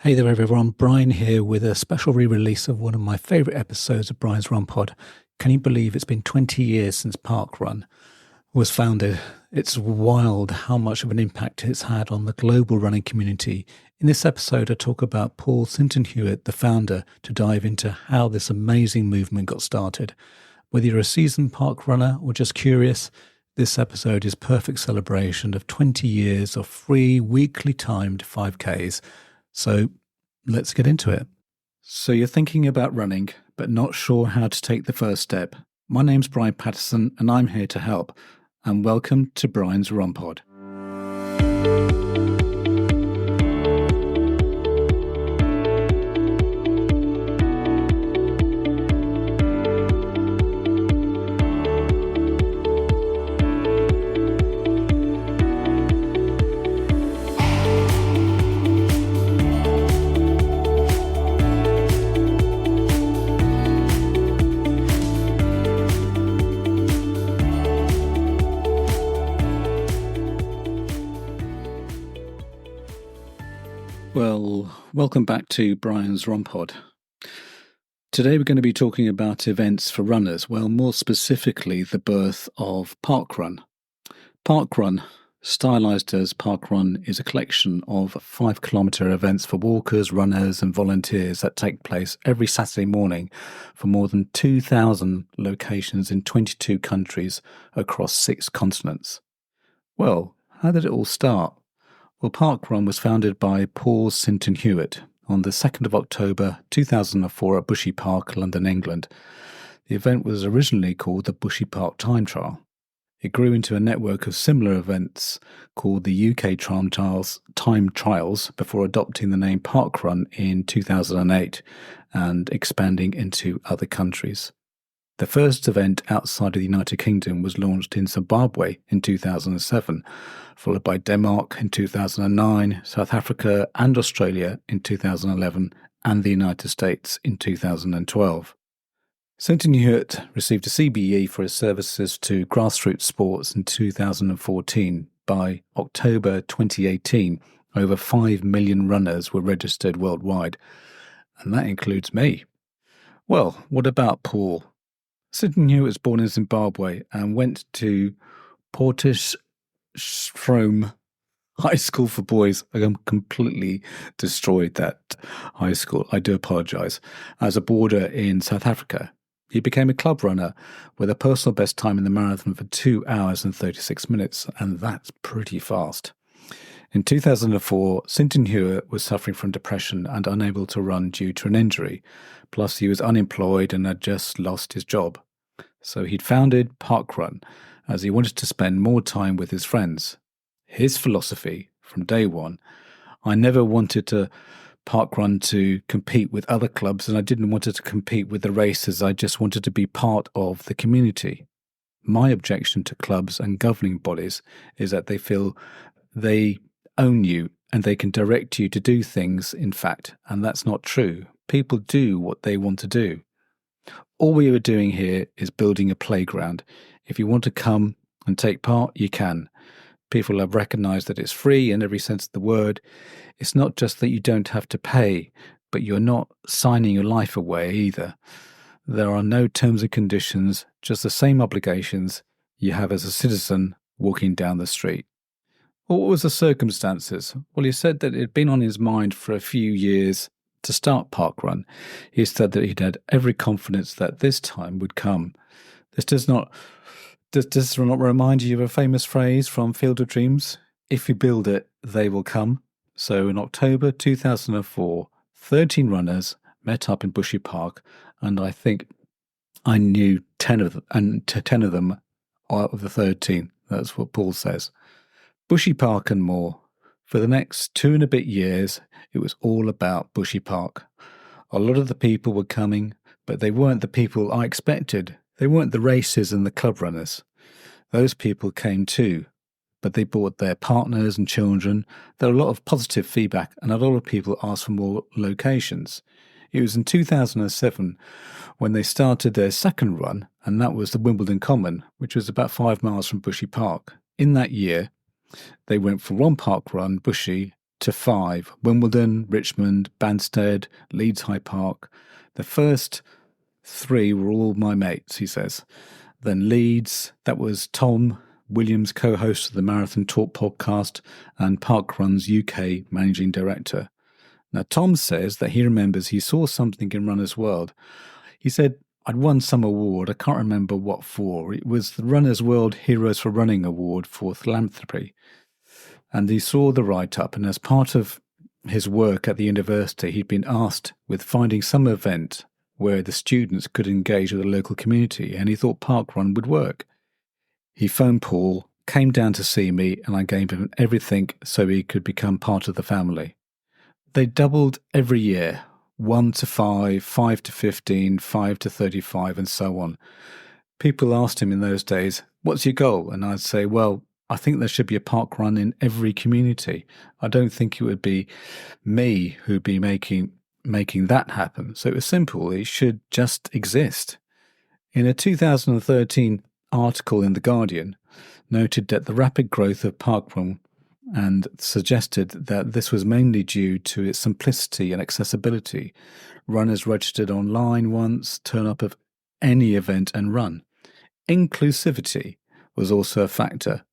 Hey there everyone, Brian here with a special re-release of one of my favourite episodes of Brian's Run Pod. Can you believe it's been 20 years since Parkrun was founded? It's wild how much of an impact it's had on the global running community. In this episode I talk about Paul Sinton-Hewitt, the founder, to dive into how this amazing movement got started. Whether you're a seasoned park runner or just curious, this episode is perfect celebration of 20 years of free weekly timed 5Ks. So let's get into it. So you're thinking about running, but not sure how to take the first step. My name's Brian Patterson, and I'm here to help. And welcome to Brian's Run Pod. Well, welcome back to Brian's Run Pod. Today we're going to be talking about events for runners, well, more specifically the birth of Parkrun. Parkrun, stylized as Parkrun, is a collection of 5-kilometre events for walkers, runners and volunteers that take place every Saturday morning for more than 2,000 locations in 22 countries across 6 continents. Well, how did it all start? Well, Parkrun was founded by Paul Sinton-Hewitt on the 2nd of October 2004 at Bushy Park, London, England. The event was originally called the Bushy Park Time Trial. It grew into a network of similar events called the UK Time Trials before adopting the name Parkrun in 2008 and expanding into other countries. The first event outside of the United Kingdom was launched in Zimbabwe in 2007, followed by Denmark in 2009, South Africa and Australia in 2011, and the United States in 2012. Sinton-Hewitt received a CBE for his services to grassroots sports in 2014. By October 2018, over 5 million runners were registered worldwide, and that includes me. Well, what about Paul? Sinton-Hewitt was born in Zimbabwe and went to Potchefstroom High School for Boys. I completely destroyed that high school. I do apologise. As a boarder in South Africa. He became a club runner with a personal best time in the marathon for 2 hours and 36 minutes, and that's pretty fast. In 2004, Sinton-Hewitt was suffering from depression and unable to run due to an injury. Plus, he was unemployed and had just lost his job. So he'd founded Parkrun as he wanted to spend more time with his friends. His philosophy from day one, I never wanted to Parkrun to compete with other clubs, and I didn't want it to compete with the races. I just wanted to be part of the community. My objection to clubs and governing bodies is that they feel they own you and they can direct you to do things, in fact, and that's not true. People do what they want to do. All we are doing here is building a playground. If you want to come and take part, you can. People have recognised that it's free in every sense of the word. It's not just that you don't have to pay, but you're not signing your life away either. There are no terms and conditions, just the same obligations you have as a citizen walking down the street. Well, what was the circumstances? Well, he said that it had been on his mind for a few years to start Parkrun. He said that he'd had every confidence that this time would come. Does not remind you of a famous phrase from Field of Dreams? If you build it, they will come. So in October 2004, 13 runners met up in Bushy Park, and I think I knew 10 of them, and 10 of them out of the 13. That's what Paul says. Bushy Park and more. For the next 2 and a bit years, it was all about Bushy Park. A lot of the people were coming, but they weren't the people I expected. They weren't the races and the club runners. Those people came too, but they brought their partners and children. There were a lot of positive feedback, and a lot of people asked for more locations. It was in 2007 when they started their second run, and that was the Wimbledon Common, which was about 5 miles from Bushy Park. In that year, they went for one park run, Bushy, to 5. Wimbledon, Richmond, Banstead, Leeds High Park. The first 3 were all my mates, he says. Then Leeds, that was Tom Williams, co-host of the Marathon Talk podcast and Parkrun's UK managing director. Now, Tom says that he remembers he saw something in Runner's World. He said, I'd won some award, I can't remember what for. It was the Runner's World Heroes for Running Award for philanthropy. And he saw the write-up, and as part of his work at the university, he'd been asked with finding some event where the students could engage with the local community, and he thought Parkrun would work. He phoned Paul, came down to see me, and I gave him everything so he could become part of the family. They doubled every year, 1 to 5, 5 to 15, 5 to 35, and so on. People asked him in those days, what's your goal? And I'd say, well, I think there should be a parkrun in every community. I don't think it would be me who'd be making that happen. So it was simple. It should just exist. In a 2013 article in The Guardian, noted that the rapid growth of parkrun and suggested that this was mainly due to its simplicity and accessibility. Runners registered online once, turn up at any event and run. Inclusivity was also a factor,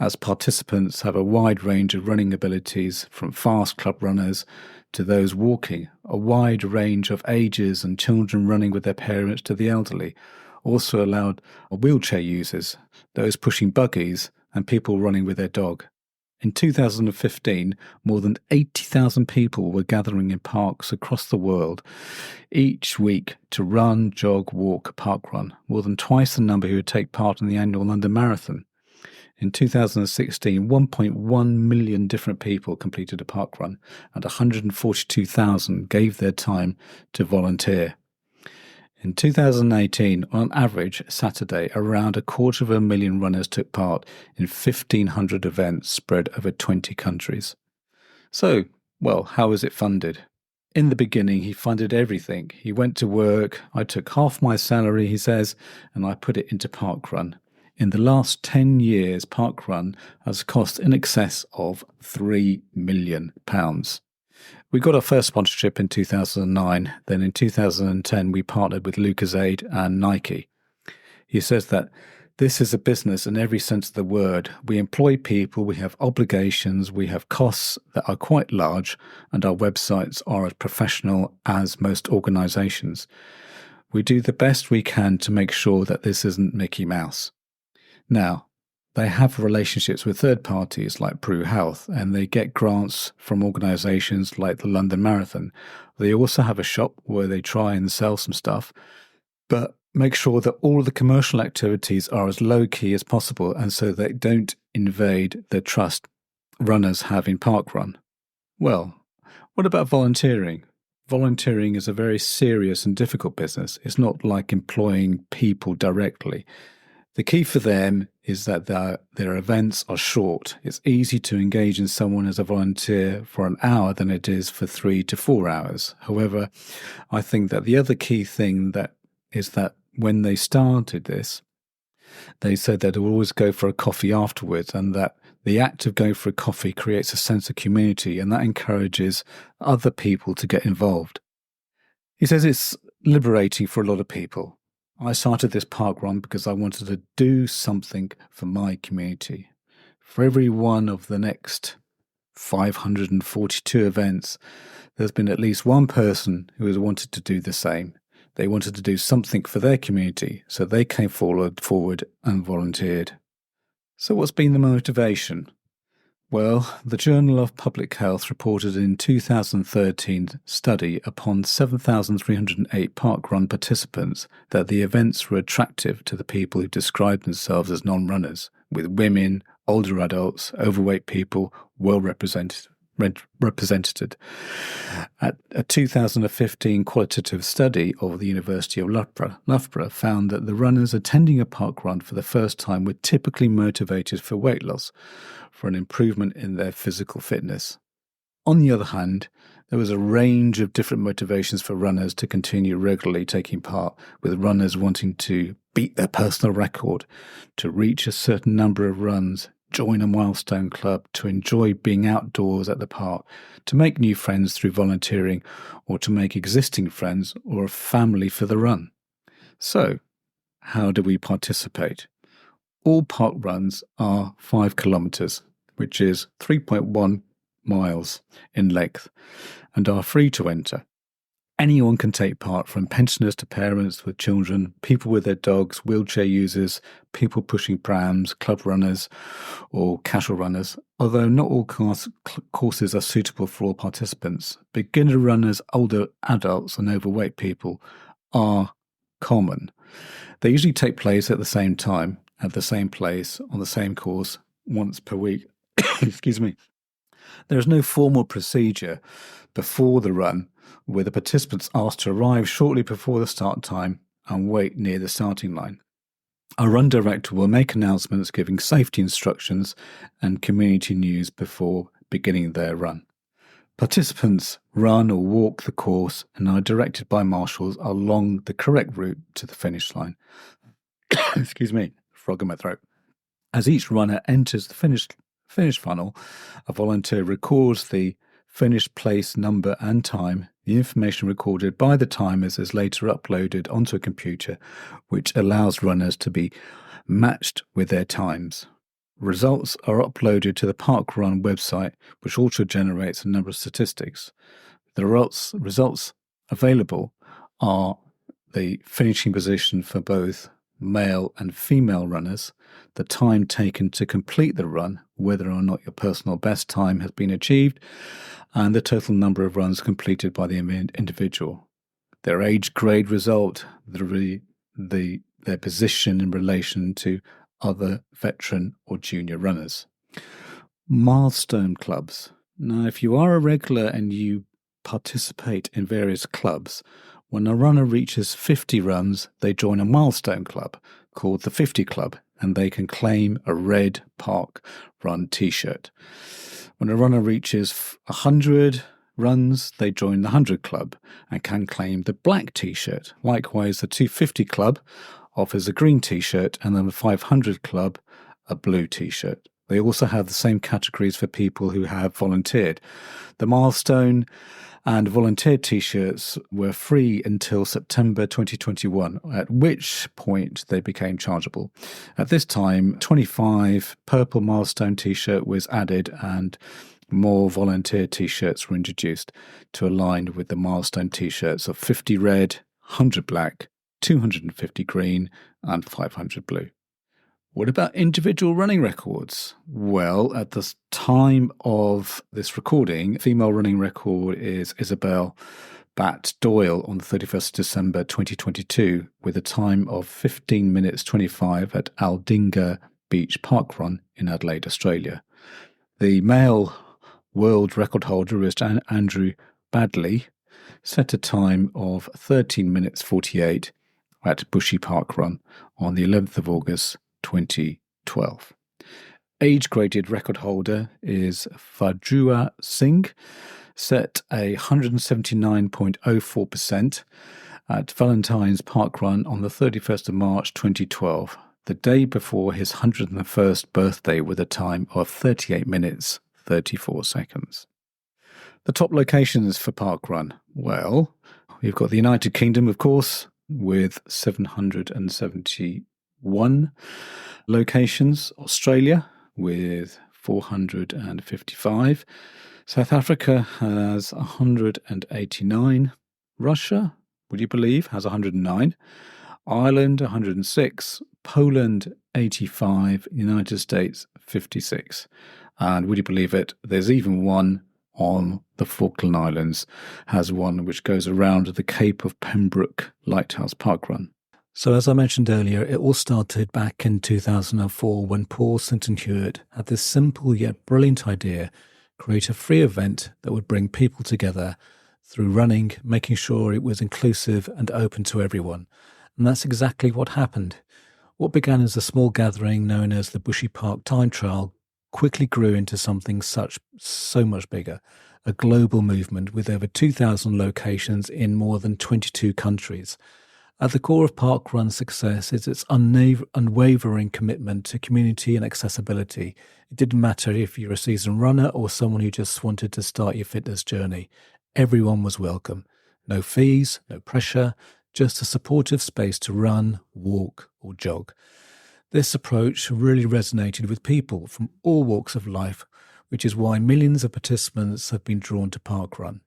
as participants have a wide range of running abilities, from fast club runners to those walking, a wide range of ages, and children running with their parents to the elderly. Also allowed wheelchair users, those pushing buggies, and people running with their dog. In 2015, more than 80,000 people were gathering in parks across the world each week to run, jog, walk, parkrun, more than twice the number who would take part in the annual London Marathon. In 2016, 1.1 million different people completed a parkrun, and 142,000 gave their time to volunteer. In 2018, on average, Saturday, around 250,000 runners took part in 1,500 events spread over 20 countries. So, well, how was it funded? In the beginning, he funded everything. He went to work, I took half my salary, he says, and I put it into Parkrun. In the last 10 years, Parkrun has cost in excess of £3 million. We got our first sponsorship in 2009. Then in 2010, we partnered with Lucozade and Nike. He says that this is a business in every sense of the word. We employ people, we have obligations, we have costs that are quite large, and our websites are as professional as most organisations. We do the best we can to make sure that this isn't Mickey Mouse. Now, they have relationships with third parties like Prue Health, and they get grants from organisations like the London Marathon. They also have a shop where they try and sell some stuff, but make sure that all of the commercial activities are as low-key as possible, and so they don't invade the trust runners have in Parkrun. Well, what about volunteering? Volunteering is a very serious and difficult business. It's not like employing people directly. The key for them is that their events are short. It's easy to engage in someone as a volunteer for an hour than it is for 3 to 4 hours. However, I think that the other key thing is that when they started this, they said that they would always go for a coffee afterwards, and that the act of going for a coffee creates a sense of community, and that encourages other people to get involved. He says it's liberating for a lot of people. I started this parkrun because I wanted to do something for my community. For every one of the next 542 events, there's been at least one person who has wanted to do the same. They wanted to do something for their community, so they came forward and volunteered. So what's been the motivation? Well, the Journal of Public Health reported in 2013 study upon 7,308 parkrun participants that the events were attractive to the people who described themselves as non-runners, with women, older adults, overweight people well represented. At a 2015 qualitative study of the University of Loughborough found that the runners attending a parkrun for the first time were typically motivated for weight loss, for an improvement in their physical fitness. On the other hand, there was a range of different motivations for runners to continue regularly taking part, with runners wanting to beat their personal record, to reach a certain number of runs, join a milestone club, to enjoy being outdoors at the park, to make new friends through volunteering, or to make existing friends or a family for the run. So, how do we participate? All park runs are 5 kilometres, which is 3.1 miles in length, and are free to enter. Anyone can take part, from pensioners to parents with children, people with their dogs, wheelchair users, people pushing prams, club runners or casual runners, although not all courses are suitable for all participants. Beginner runners, older adults and overweight people are common. They usually take place at the same time, at the same place, on the same course, once per week. Excuse me. There is no formal procedure before the run, with the participants asked to arrive shortly before the start time and wait near the starting line. Our run director will make announcements giving safety instructions and community news before beginning their run. Participants run or walk the course and are directed by marshals along the correct route to the finish line. Excuse me, frog in my throat. As each runner enters the finish funnel, a volunteer records the finish place, number and time. The information recorded by the timers is later uploaded onto a computer, which allows runners to be matched with their times. Results are uploaded to the Parkrun website, which also generates a number of statistics. The results available are the finishing position for both male and female runners, the time taken to complete the run, whether or not your personal best time has been achieved, and the total number of runs completed by the individual. Their age grade result, their position in relation to other veteran or junior runners. Milestone clubs. Now, if you are a regular and you participate in various clubs, when a runner reaches 50 runs, they join a milestone club called the 50 Club, and they can claim a red Park Run t-shirt. When a runner reaches 100 runs, they join the 100 Club and can claim the black t-shirt. Likewise, the 250 Club offers a green t-shirt, and then the 500 Club a blue t-shirt. They also have the same categories for people who have volunteered. The milestone and volunteer t-shirts were free until September 2021, at which point they became chargeable. At this time, 25 purple milestone t-shirt was added and more volunteer t-shirts were introduced to align with the milestone t-shirts of 50 red, 100 black, 250 green and 500 blue. What about individual running records? Well, at the time of this recording, female running record is Isabel Bat Doyle on the 31st of December 2022 with a time of 15 minutes 25 at Aldinga Beach Parkrun in Adelaide, Australia. The male world record holder is Andrew Badley, set a time of 13 minutes 48 at Bushy Parkrun on the 11th of August 2012. Age-graded record holder is Fajua Singh, set a 179.04% at Valentine's Parkrun on the 31st of March 2012, the day before his 101st birthday, with a time of 38 minutes 34 seconds. The top locations for Parkrun. Well, we've got the United Kingdom, of course, with 771 locations. Australia with 455. South Africa has 189. Russia, would you believe, has 109. Ireland 106. Poland 85. United States 56. And would you believe it, there's even one on the Falkland Islands, has one which goes around the Cape of Pembroke Lighthouse Parkrun. So as I mentioned earlier, it all started back in 2004 when Paul Sinton-Hewitt had this simple yet brilliant idea: create a free event that would bring people together through running, making sure it was inclusive and open to everyone. And that's exactly what happened. What began as a small gathering known as the Bushy Park Time Trial quickly grew into something so much bigger, a global movement with over 2,000 locations in more than 22 countries. At the core of Parkrun's success is its unwavering commitment to community and accessibility. It didn't matter if you're a seasoned runner or someone who just wanted to start your fitness journey. Everyone was welcome. No fees, no pressure, just a supportive space to run, walk, or jog. This approach really resonated with people from all walks of life, which is why millions of participants have been drawn to Parkrun.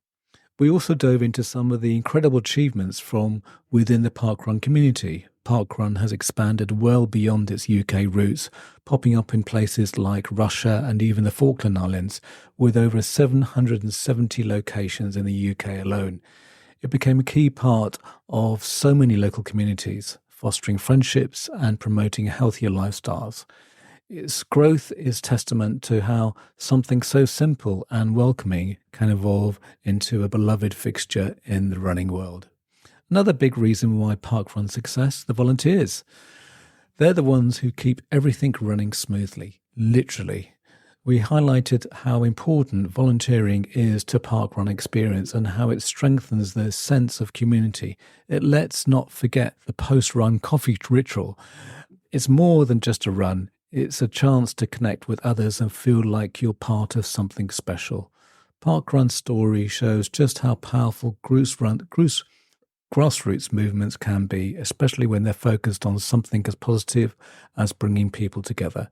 We also dove into some of the incredible achievements from within the Parkrun community. Parkrun has expanded well beyond its UK roots, popping up in places like Russia and even the Falkland Islands, with over 770 locations in the UK alone. It became a key part of so many local communities, fostering friendships and promoting healthier lifestyles. Its growth is testament to how something so simple and welcoming can evolve into a beloved fixture in the running world. Another big reason why Parkrun's success, the volunteers. They're the ones who keep everything running smoothly, literally. We highlighted how important volunteering is to Parkrun experience and how it strengthens the sense of community. Let's not forget the post-run coffee ritual. It's more than just a run. It's a chance to connect with others and feel like you're part of something special. Parkrun's story shows just how powerful grassroots movements can be, especially when they're focused on something as positive as bringing people together.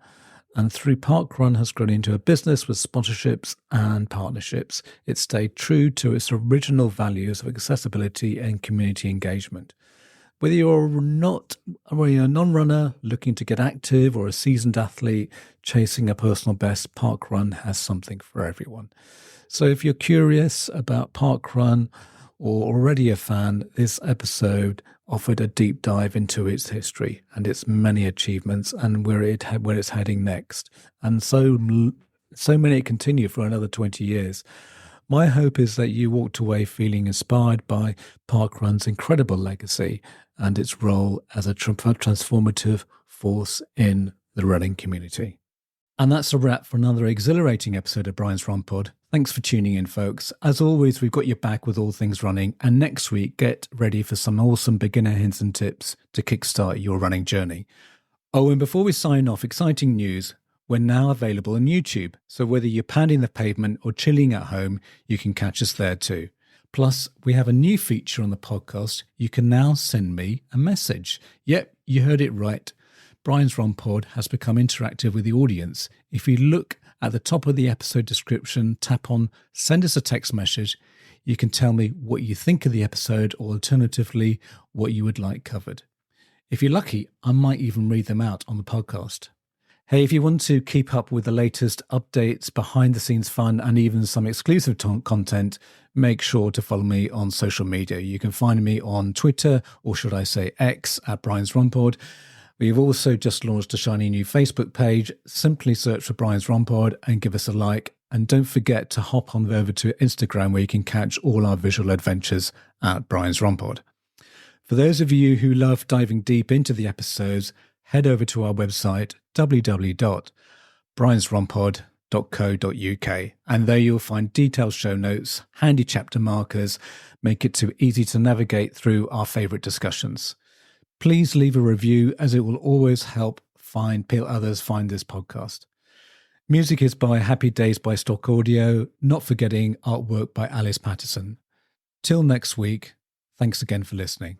And through Parkrun has grown into a business with sponsorships and partnerships. It stayed true to its original values of accessibility and community engagement. Whether you're a non-runner looking to get active or a seasoned athlete chasing a personal best, Parkrun has something for everyone. So if you're curious about Parkrun or already a fan, this episode offered a deep dive into its history and its many achievements and where it's heading next. And so many continue for another 20 years. My hope is that you walked away feeling inspired by Parkrun's incredible legacy and its role as a transformative force in the running community. And that's a wrap for another exhilarating episode of Brian's Run Pod. Thanks for tuning in, folks. As always, we've got your back with all things running. And next week, get ready for some awesome beginner hints and tips to kickstart your running journey. Oh, and before we sign off, exciting news. We're now available on YouTube. So whether you're pounding the pavement or chilling at home, you can catch us there too. Plus, we have a new feature on the podcast. You can now send me a message. Yep, you heard it right. Brian's Run Pod has become interactive with the audience. If you look at the top of the episode description, tap on send us a text message. You can tell me what you think of the episode or alternatively, what you would like covered. If you're lucky, I might even read them out on the podcast. Hey, if you want to keep up with the latest updates, behind the scenes fun, and even some exclusive content, make sure to follow me on social media. You can find me on Twitter, or should I say X, at Brian's Run Pod. We've also just launched a shiny new Facebook page. Simply search for Brian's Run Pod and give us a like. And don't forget to hop on over to Instagram where you can catch all our visual adventures at Brian's Run Pod. For those of you who love diving deep into the episodes, head over to our website, www.briansrunpod.co.uk, and there you'll find detailed show notes, handy chapter markers, make it too easy to navigate through our favourite discussions. Please leave a review as it will always help others find this podcast. Music is by Happy Days by Stock Audio, not forgetting artwork by Alice Patterson. Till next week, thanks again for listening.